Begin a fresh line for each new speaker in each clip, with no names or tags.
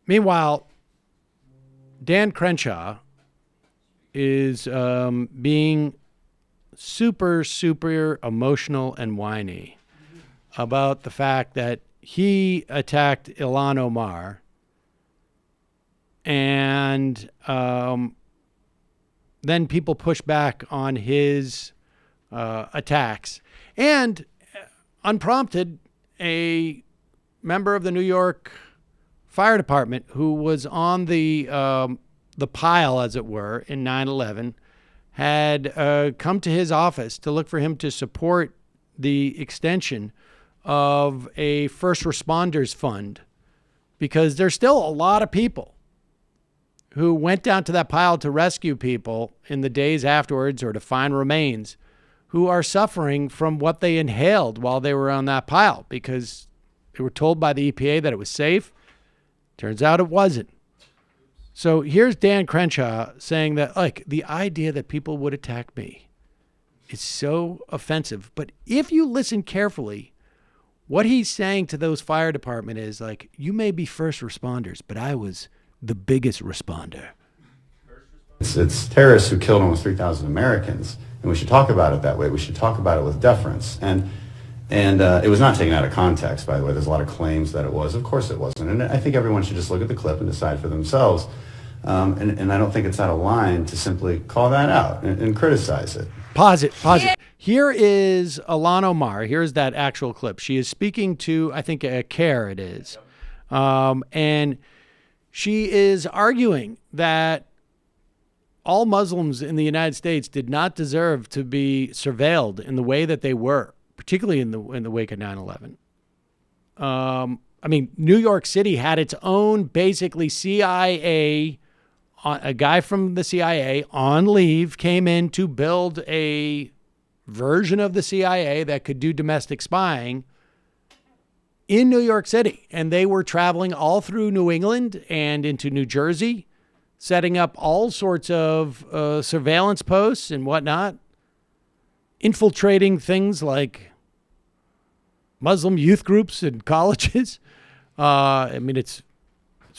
Meanwhile, Dan Crenshaw is being super, super emotional and whiny about the fact that he attacked Ilhan Omar and then people push back on his attacks. And unprompted, a member of the New York Fire Department who was on the pile, as it were, in 9/11, had come to his office to look for him to support the extension of a first responders fund, because there's still a lot of people who went down to that pile to rescue people in the days afterwards or to find remains who are suffering from what they inhaled while they were on that pile because they were told by the EPA that it was safe. Turns out it wasn't. So here's Dan Crenshaw saying that, like, the idea that people would attack me is so offensive. But if you listen carefully, what he's saying to those fire department is like, you may be first responders, but I was the biggest responder.
It's terrorists who killed almost 3,000 Americans, and we should talk about it that way. We should talk about it with deference. And it was not taken out of context, by the way. There's a lot of claims that it was. Of course it wasn't. And I think everyone should just look at the clip and decide for themselves. And I don't think it's out of line to simply call that out and criticize it.
Pause it. Here is Ilhan Omar. Here's that actual clip. She is speaking to, I think, a CARE it is. And she is arguing that all Muslims in the United States did not deserve to be surveilled in the way that they were, particularly in the wake of 9/11. I mean, New York City had its own basically CIA. A guy from the CIA on leave came in to build a version of the CIA that could do domestic spying in New York City. And they were traveling all through New England and into New Jersey, setting up all sorts of surveillance posts and whatnot, infiltrating things like Muslim youth groups and colleges. I mean, it's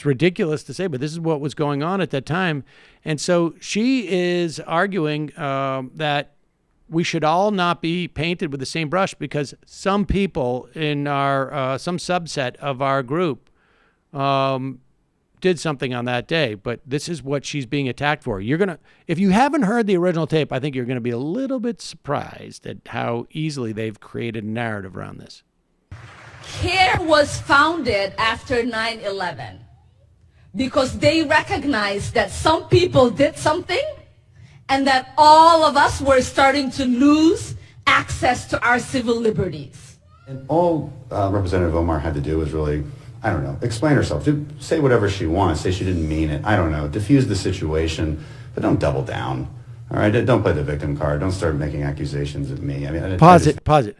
ridiculous to say, but this is what was going on at that time. And so she is arguing that we should all not be painted with the same brush because some people in our, some subset of our group did something on that day. But this is what she's being attacked for. If you haven't heard the original tape, I think you're going to be a little bit surprised at how easily they've created a narrative around this.
CARE was founded after 9/11 because they recognized that some people did something and that all of us were starting to lose access to our civil liberties.
And all Representative Omar had to do was really, I don't know, explain herself. Say whatever she wants. Say she didn't mean it. I don't know. Diffuse the situation, but don't double down. All right? Don't play the victim card. Don't start making accusations of me. I mean,
Pause it.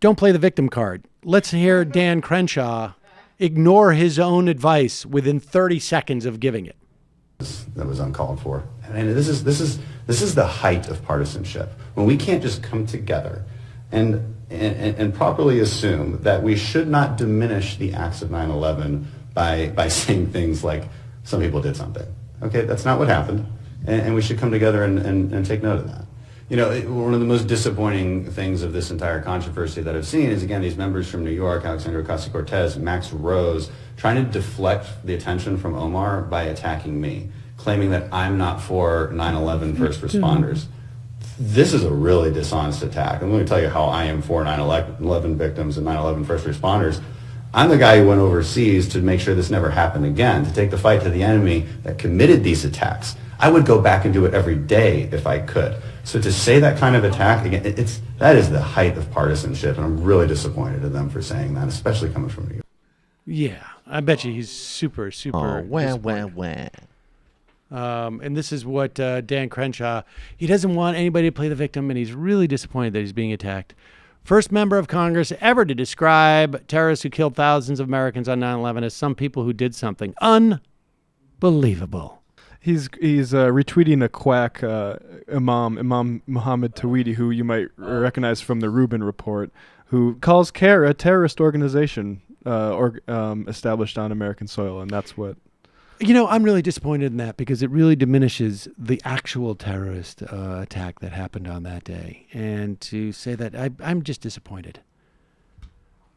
Don't play the victim card. Let's hear Dan Crenshaw ignore his own advice within 30 seconds of giving it.
That was uncalled for. And this is the height of partisanship, when we can't just come together and properly assume that we should not diminish the acts of 9/11 by saying things like some people did something. Okay, that's not what happened, and we should come together and take note of that. You know, one of the most disappointing things of this entire controversy that I've seen is, again, these members from New York, Alexandria Ocasio-Cortez, Max Rose, trying to deflect the attention from Omar by attacking me, claiming that I'm not for 9/11 first responders. This is a really dishonest attack. I'm going to tell you how I am for 9/11 victims and 9/11 first responders. I'm the guy who went overseas to make sure this never happened again, to take the fight to the enemy that committed these attacks. I would go back and do it every day if I could. So to say that kind of attack, again, that is the height of partisanship, and I'm really disappointed in them for saying that, especially coming from New York.
Yeah, I bet you he's super, super.
Wah.
And this is what Dan Crenshaw, he doesn't want anybody to play the victim, and he's really disappointed that he's being attacked. First member of Congress ever to describe terrorists who killed thousands of Americans on 9/11 as some people who did something unbelievable.
He's retweeting a quack Imam Muhammad Tawhidi, who you might recognize from the Rubin Report, who calls CARE a terrorist organization established on American soil, and that's what
I'm really disappointed in that because it really diminishes the actual terrorist attack that happened on that day. And to say that, I'm just disappointed.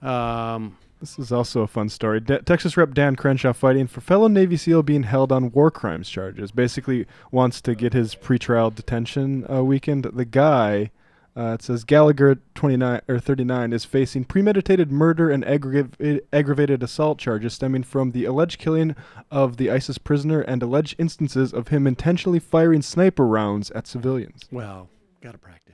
This is also a fun story. Texas Rep. Dan Crenshaw fighting for fellow Navy SEAL being held on war crimes charges. Basically wants to get his pretrial detention weakened. The guy, it says Gallagher 39 is facing premeditated murder and aggravated assault charges stemming from the alleged killing of the ISIS prisoner and alleged instances of him intentionally firing sniper rounds at civilians.
Well, gotta practice.